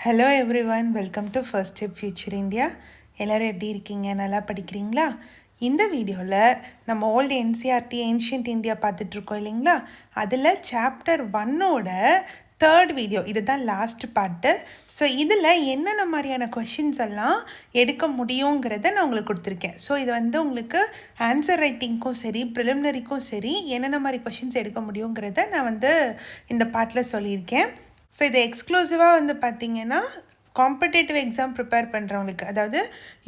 Hello every one, welcome to first step future India. எல்லோரும் எப்படி இருக்கீங்க? நல்லா படிக்கிறீங்களா? இந்த வீடியோவில் நம்ம ஓல்டு என்சிஆர்டி ஏன்ஷியன்ட் இந்தியா பார்த்துட்ருக்கோம் இல்லைங்களா? அதில் சாப்டர் 1ஓட தேர்ட் வீடியோ, இது தான் லாஸ்ட் பார்ட்டு. ஸோ இதில் என்னென்ன மாதிரியான கொஷின்ஸ் எல்லாம் எடுக்க முடியுங்கிறத நான் உங்களுக்கு கொடுத்துருக்கேன். ஸோ இது உங்களுக்கு ஆன்சர் ரைட்டிங்க்கும் சரி, ப்ரிலிமினரிக்கும் சரி என்னென்ன மாதிரி கொஷின்ஸ் எடுக்க முடியுங்கிறத நான் இந்த பார்ட்டில் சொல்லியிருக்கேன். ஸோ இது எக்ஸ்க்ளூசிவாக பார்த்திங்கன்னா காம்படேட்டிவ் எக்ஸாம் ப்ரிப்பேர் பண்ணுறவங்களுக்கு, அதாவது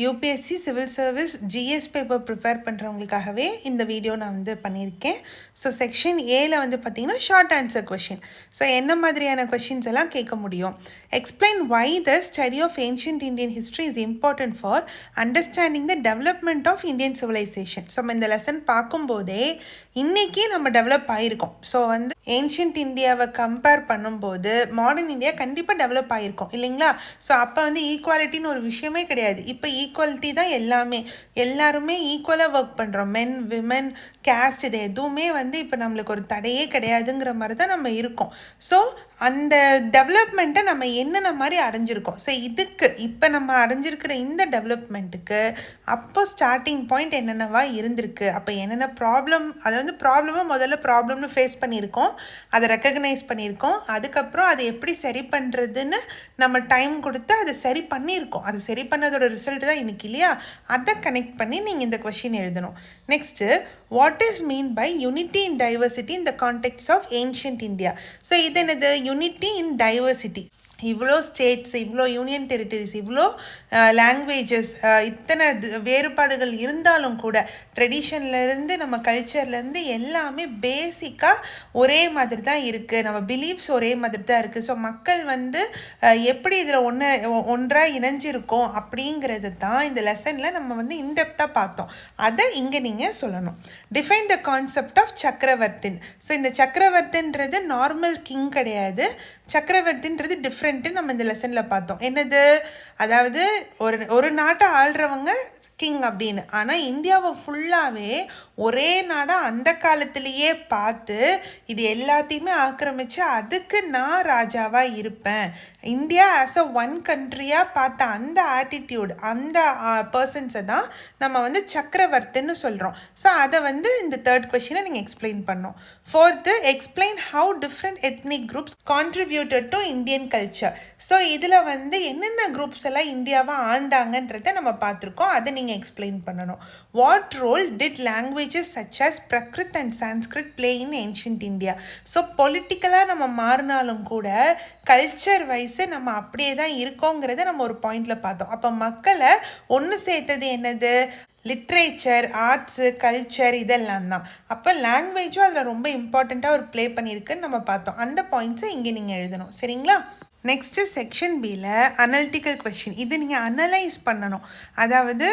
UPSC, civil service, GS paper prepare பண்ணுறவங்களுக்காகவே இந்த வீடியோ நான் பண்ணியிருக்கேன். ஸோ செக்ஷன் ஏல பார்த்திங்கன்னா ஷார்ட் ஆன்சர் கொஷின். ஸோ என்ன மாதிரியான கொஷின்ஸ் எல்லாம் கேட்க முடியும்? Explain why the study of ancient Indian history is important for understanding the development of Indian civilisation. So இந்த லெசன் பார்க்கும்போதே இன்றைக்கி நம்ம டெவலப் ஆகிருக்கோம். ஸோ ஏன்ஷியன்ட் இந்தியாவை கம்பேர் பண்ணும்போது மாடர்ன் இந்தியா கண்டிப்பாக டெவலப் ஆகிருக்கும் இல்லைங்களா? ஸோ அப்போ ஈக்குவாலிட்டின்னு ஒரு விஷயமே கிடையாது. இப்போ ஈக்குவாலிட்டி தான் எல்லாருமே ஈக்குவலாக ஒர்க் பண்ணுறோம். மென், விமன், கேஸ்ட், இது எதுவுமே இப்போ நம்மளுக்கு ஒரு தடையே கிடையாதுங்கிற மாதிரி தான் நம்ம இருக்கோம். ஸோ அந்த டெவலப்மெண்ட்டை நம்ம என்னென்ன மாதிரி அடைஞ்சிருக்கோம். ஸோ இதுக்கு இப்போ நம்ம அடைஞ்சிருக்கிற இந்த டெவலப்மெண்ட்டுக்கு அப்போ ஸ்டார்டிங் பாயிண்ட் என்னென்னவா இருந்திருக்கு, அப்போ என்னென்ன ப்ராப்ளம், அதாவது ப்ராப்ளமாக முதல்ல ப்ராப்ளம்னு ஃபேஸ் பண்ணியிருக்கோம், அதை ரெக்கக்னைஸ் பண்ணியிருக்கோம், அதுக்கப்புறம் அதை எப்படி சரி பண்ணுறதுன்னு நம்ம டைம் கொடுத்து அதை சரி பண்ணியிருக்கோம். அது சரி பண்ணதோட ரிசல்ட் தான் இன்றைக்கி இல்லையா? அதை கனெக்ட் பண்ணி நீங்கள் இந்த கொஷின் எழுதணும். Next, what is mean by unity in diversity in the contexts of ancient India? So இது என்னது? Unity in diversity. இவ்வளோ ஸ்டேட்ஸ், இவ்வளோ யூனியன் டெரிட்டரிஸ், இவ்வளோ லாங்குவேஜஸ், இத்தனை வேறுபாடுகள் இருந்தாலும் கூட ட்ரெடிஷன்லேருந்து நம்ம கல்ச்சர்லேருந்து எல்லாமே பேசிக்காக ஒரே மாதிரி தான் இருக்குது. நம்ம பிலீஃப்ஸ் ஒரே மாதிரி தான் இருக்குது. ஸோ மக்கள் எப்படி இதில் ஒன்றாக இணைஞ்சிருக்கோம் அப்படிங்கிறது தான் இந்த லெசனில் நம்ம இன்டெப்த்தாக பார்த்தோம். அதை இங்கே நீங்கள் சொல்லணும். Define the concept of Chakravartin. So இந்த சக்கரவர்த்தின்றது நார்மல் கிங் கிடையாது. சக்கரவர்த்தின்றது டிஃப்ரெண்ட்டு நம்ம இந்த லெசனில் பார்த்தோம். என்னது? அதாவது ஒரு நாட்டை ஆள்றவங்க கிங் அப்படின்னு. ஆனால் இந்தியாவை ஃபுல்லாகவே ஒரே நாடாக அந்த காலத்திலேயே பார்த்து இது எல்லாத்தையுமே ஆக்கிரமித்து அதுக்கு நான் ராஜாவாக இருப்பேன், இந்தியா ஆஸ் அ ஒன் கண்ட்ரியாக பார்த்த அந்த ஆட்டிடியூட், அந்த பர்சன்ஸை தான் நம்ம சக்கரவர்த்தின்னு சொல்கிறோம். ஸோ அதை இந்த தேர்ட் கொஷினை நீங்கள் எக்ஸ்பிளைன் பண்ணோம். Fourth, explain how different ethnic groups contributed to Indian culture. So இதில் என்னென்ன குரூப்ஸ் எல்லாம் இந்தியாவை ஆண்டாங்கன்றதை நம்ம பார்த்துருக்கோம். அதை நீங்கள் எக்ஸ்பிளைன் பண்ணணும். What role did languages such as Prakrit and Sanskrit play in ancient India? So பொலிட்டிக்கலாக நம்ம மாறினாலும் கூட கல்ச்சர் வைஸு நம்ம அப்படியே தான் இருக்கோங்கிறத நம்ம ஒரு பாயிண்டில் பார்த்தோம். அப்போ மக்களை ஒன்று சேர்த்தது என்னது? லிட்ரேச்சர், ஆர்ட்ஸு, கல்ச்சர், இதெல்லாம் தான். அப்போ லாங்குவேஜும் அதில் ரொம்ப இம்பார்ட்டண்ட்டாக ஒரு ப்ளே பண்ணியிருக்குன்னு நம்ம பார்த்தோம். அந்த பாயிண்ட்ஸை இங்கே நீங்கள் எழுதணும். சரிங்களா? நெக்ஸ்ட்டு செக்ஷன் பியில் அனலிட்டிக்கல் கொஷின். இது நீங்கள் அனலைஸ் பண்ணணும். அதாவது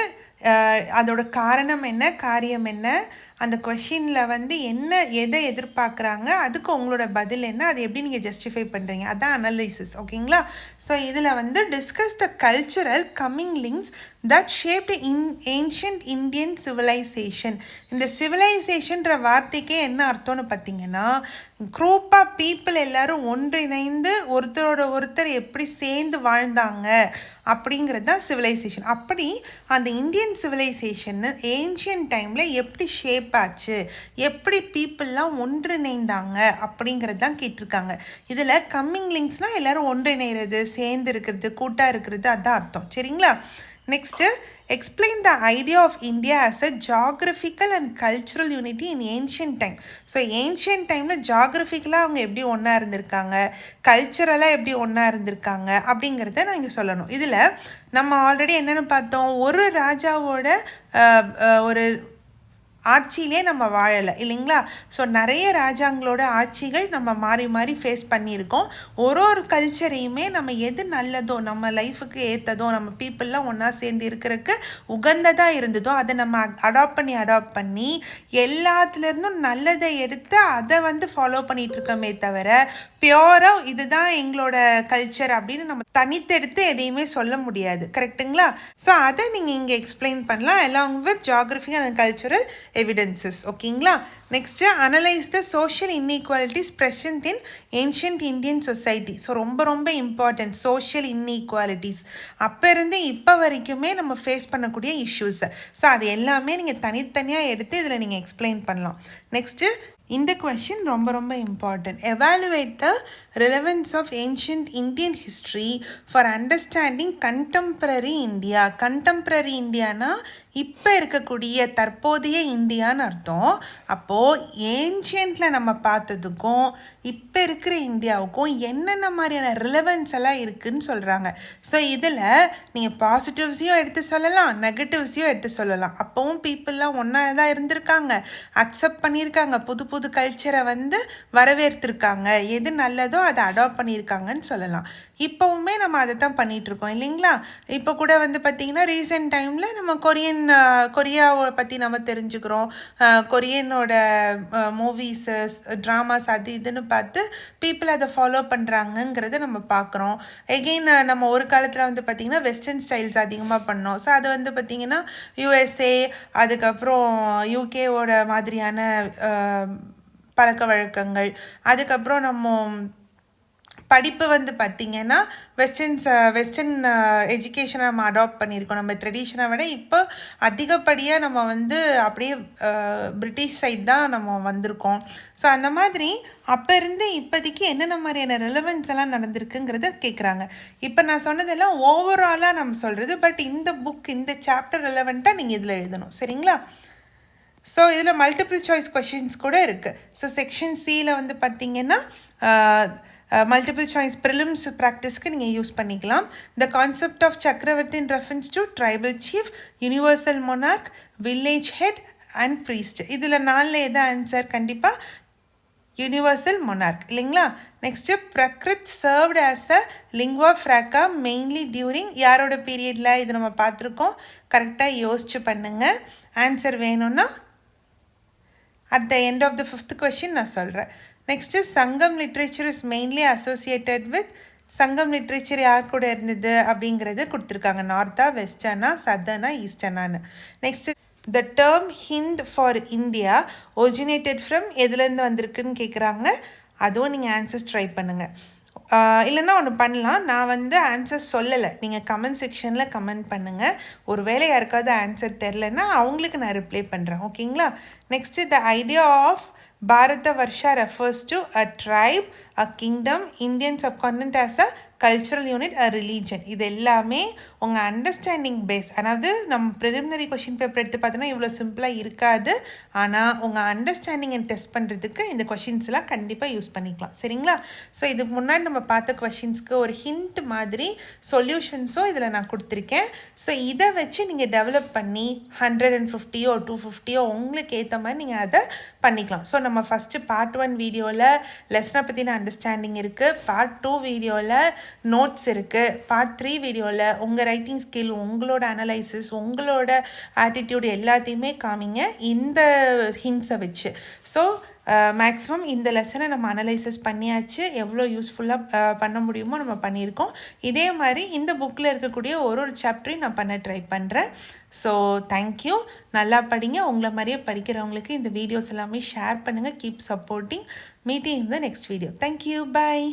அதோட காரணம் என்ன, காரியம் என்ன, அந்த கொஷினில் என்ன எதை எதிர்பார்க்குறாங்க, அதுக்கு உங்களோட பதில் என்ன, அது எப்படி நீங்கள் ஜஸ்டிஃபை பண்ணுறீங்க, அதுதான் அனலைசிஸ். ஓகேங்களா? ஸோ இதில் discuss the cultural common links that shaped ancient Indian civilisation. இந்த சிவிலைசேஷன்ற வார்த்தைக்கே என்ன அர்த்தம்னு பார்த்தீங்கன்னா, குரூப் ஆஃப் பீப்புள் எல்லோரும் ஒன்றிணைந்து ஒருத்தரோட ஒருத்தர் எப்படி சேர்ந்து வாழ்ந்தாங்க அப்படிங்கிறது தான் சிவிலைசேஷன். அப்படி அந்த இந்தியன் சிவிலைசேஷன் ஏன்ஷியன் டைமில் எப்படி ஷேப் ஆச்சு, எப்படி பீப்புளெலாம் ஒன்றிணைந்தாங்க அப்படிங்கிறது தான் கேட்டிருக்காங்க. இதில் கம்மிங் லிங்க்ஸ்னால் எல்லோரும் ஒன்றிணைகிறது, சேர்ந்து இருக்கிறது, கூட்டாக இருக்கிறது, அதுதான் அர்த்தம். சரிங்களா? Next, explain the idea of India as a geographical and cultural unity in ancient time. So ancient டைமில் ஜாகிரபிக்கலாக அவங்க எப்படி ஒன்றா இருந்திருக்காங்க, கல்ச்சுரலாக எப்படி ஒன்றா இருந்திருக்காங்க அப்படிங்கிறத நான் இங்கே சொல்லணும். இதில் நம்ம ஆல்ரெடி என்னென்னு பார்த்தோம்? ஒரு ராஜாவோட ஒரு ஆட்சியிலே நம்ம வாழலை இல்லைங்களா? ஸோ நிறைய ராஜாங்களோட ஆட்சிகள் நம்ம மாறி மாறி ஃபேஸ் பண்ணியிருக்கோம். ஒரு கல்ச்சரையுமே நம்ம எது நல்லதோ, நம்ம லைஃபுக்கு ஏற்றதோ, நம்ம பீப்புளெலாம் ஒன்றா சேர்ந்து இருக்கிறதுக்கு உகந்ததாக இருந்ததோ அதை நம்ம அடாப்ட் பண்ணி எல்லாத்துலேருந்தும் நல்லதை எடுத்து அதை ஃபாலோ பண்ணிகிட்டு இருக்கோமே தவிர பியூராக இதுதான் எங்களோட கல்ச்சர் அப்படின்னு நம்ம தனித்தெடுத்து எதையுமே சொல்ல முடியாது. கரெக்டுங்களா? ஸோ அதை நீங்கள் இங்கே எக்ஸ்பிளைன் பண்ணலாம் along with geography and cultural evidences. ஓகேங்களா? Next analyse the social inequalities present in ancient Indian society. So ரொம்ப ரொம்ப இம்பார்ட்டன்ட் சோஷியல் இன்இக்வாலிட்டிஸ் அப்போ இருந்து இப்போ வரைக்குமே நம்ம ஃபேஸ் பண்ணக்கூடிய இஷ்யூஸ். ஸோ அது எல்லாமே நீங்கள் தனித்தனியாக எடுத்து இதில் நீங்கள் எக்ஸ்பிளைன் பண்ணலாம். நெக்ஸ்ட்டு இந்த கொஷின் ரொம்ப ரொம்ப important. Evaluate the relevance of ancient Indian history for understanding contemporary India. Contemporary இந்தியானா இப்போ இருக்கக்கூடிய தற்போதைய இந்தியான்னு அர்த்தம். அப்போது ஏன்ஷியன்ட்டில் நம்ம பார்த்ததுக்கும் இப்போ இருக்கிற இந்தியாவுக்கும் என்னென்ன மாதிரியான ரிலவன்ஸ் எல்லாம் இருக்குதுன்னு சொல்கிறாங்க. ஸோ இதில் நீங்கள் பாசிட்டிவ்ஸையும் எடுத்து சொல்லலாம், நெகட்டிவ்ஸையும் எடுத்து சொல்லலாம். அப்போவும் பீப்புளெலாம் ஒன்றா தான் இருந்திருக்காங்க, அக்செப்ட் பண்ணியிருக்காங்க, புது புது கல்ச்சரை வந்து வரவேற்றிருக்காங்க, எது நல்லதோ அதை அடாப்ட் பண்ணியிருக்காங்கன்னு சொல்லலாம். இப்போவுமே நம்ம அதை தான் பண்ணிகிட்ருக்கோம் இல்லைங்களா? இப்போ கூட வந்து பார்த்திங்கன்னா ரீசெண்ட் டைமில் நம்ம கொரியாவை பற்றி நம்ம தெரிஞ்சுக்கிறோம். கொரியனோட மூவிஸு ட்ராமாஸ் அது இதுன்னு பார்த்து பீப்புள் அதை ஃபாலோ பண்ணுறாங்கங்கிறத நம்ம பார்க்குறோம். எகெயின் நம்ம ஒரு காலத்தில் வந்து பார்த்திங்கன்னா வெஸ்டர்ன் ஸ்டைல்ஸ் அதிகமாக பண்ணோம். ஸோ அது வந்து பார்த்திங்கன்னா யூஎஸ்ஏ அதுக்கப்புறம் யூகேவோட மாதிரியான பழக்க வழக்கங்கள், அதுக்கப்புறம் நம்ம படிப்பு வந்து பார்த்திங்கன்னா வெஸ்டர்ன் எஜுகேஷனை நம்ம அடாப்ட் பண்ணியிருக்கோம். நம்ம ட்ரெடிஷனை விட இப்போ அதிகப்படியாக நம்ம வந்து அப்படியே பிரிட்டிஷ் சைட் தான் நம்ம வந்திருக்கோம். ஸோ அந்த மாதிரி அப்போ இருந்து இப்போதைக்கு என்னென்ன மாதிரியான ரெலவன்ஸ் எல்லாம் நடந்திருக்குங்கிறத கேட்குறாங்க. இப்போ நான் சொன்னதெல்லாம் ஓவராலாக நம்ம சொல்கிறது. பட் இந்த புக் இந்த சாப்டர் ரெலவெண்ட்டாக நீங்கள் இதில் எழுதணும். சரிங்களா? ஸோ இதில் மல்டிபிள் சாய்ஸ் கொஷின்ஸ் கூட இருக்குது. ஸோ செக்ஷன் சியில் வந்து பார்த்திங்கன்னா மல்டிபிள் சாய்ஸ் ப்ரிலிம்ஸ் ப்ராக்டிஸ்க்கு நீங்கள் யூஸ் பண்ணிக்கலாம். த concept of Chakravarti in reference to tribal chief, universal monarch, village head and priest. இதில் 4ல் எது ஆன்சர்? கண்டிப்பாக யூனிவர்சல் மொனார்க் இல்லைங்களா? Next Prakrit served as a lingua franca mainly during யாரோட பீரியடில்? இது நம்ம பார்த்துருக்கோம். கரெக்டாக யோசிச்சு பண்ணுங்கள். ஆன்சர் வேணும்னா at the end of the 5th question நான் சொல்கிறேன். Next Sangam literature is mainly associated with Sangam literature யார் கூட இருந்தது அப்படிங்கிறது கொடுத்துருக்காங்க. நார்த்தா, வெஸ்டர்னா, சதர்னா, ஈஸ்டர்னான்னு. Next the term Hind for India originated from எதுலேருந்து வந்திருக்குன்னு கேட்குறாங்க. அதுவும் நீங்கள் ஆன்சர்ஸ் ட்ரை பண்ணுங்கள். இல்லைன்னா ஒன்று பண்ணலாம், நான் வந்து ஆன்சர் சொல்லலை, நீங்கள் கமெண்ட் செக்ஷனில் கமெண்ட் பண்ணுங்கள். ஒரு வேளை யாருக்காவது ஆன்சர் தெரிலன்னா அவங்களுக்கு நான் ரிப்ளை பண்ணுறேன். ஓகேங்களா? Next the idea of Bharata Varsha refers to a tribe, a kingdom, Indian subcontinent as a cultural unit, a religion. இது எல்லாமே உங்கள் அண்டர்ஸ்டாண்டிங் பேஸ். அதாவது நம்ம ப்ரிலிமினரி கொஷின் பேப்பர் எடுத்து பார்த்தோன்னா இவ்வளோ சிம்பிளாக இருக்காது. ஆனால் உங்கள் அண்டர்ஸ்டாண்டிங்கை டெஸ்ட் பண்ணுறதுக்கு இந்த கொஷின்ஸ்லாம் கண்டிப்பாக யூஸ் பண்ணிக்கலாம். சரிங்களா? ஸோ இதுக்கு முன்னாடி நம்ம பார்த்த கொஷின்ஸ்க்கு ஒரு ஹிண்ட் மாதிரி சொல்யூஷன்ஸும் இதில் நான் கொடுத்துருக்கேன். ஸோ இதை வச்சு நீங்கள் டெவலப் பண்ணி 150 250 உங்களுக்கு ஏற்ற மாதிரி நீங்கள் அதை பண்ணிக்கலாம். ஸோ நம்ம ஃபஸ்ட்டு பார்ட் 1 வீடியோவில் லெசனை பற்றின அண்டர்ஸ்டாண்டிங் இருக்குது, பார்ட் 2 வீடியோவில் நோட்ஸ் இருக்குது, பார்ட் 3 வீடியோவில் உங்கள் ரைட்டிங் ஸ்கில், உங்களோட அனலைசிஸ், உங்களோட ஆட்டிடியூட் எல்லாத்தையுமே காமிங்க இந்த ஹிண்ட்ஸை வச்சு. ஸோ மேக்ஸிமம் இந்த லெசனை நம்ம அனலைசிஸ் பண்ணியாச்சு. எவ்வளோ யூஸ்ஃபுல்லாக பண்ண முடியுமோ நம்ம பண்ணியிருக்கோம். இதே மாதிரி இந்த புக்கில் இருக்கக்கூடிய ஒரு சாப்டரையும் நான் பண்ண ட்ரை பண்ணுறேன். So thank you. நல்லா படிங்க. உங்களை மாதிரியே படிக்கிறவங்களுக்கு இந்த வீடியோஸ் எல்லாமே ஷேர் பண்ணுங்கள். Keep supporting. Meeting in the next video. Thank you. Bye.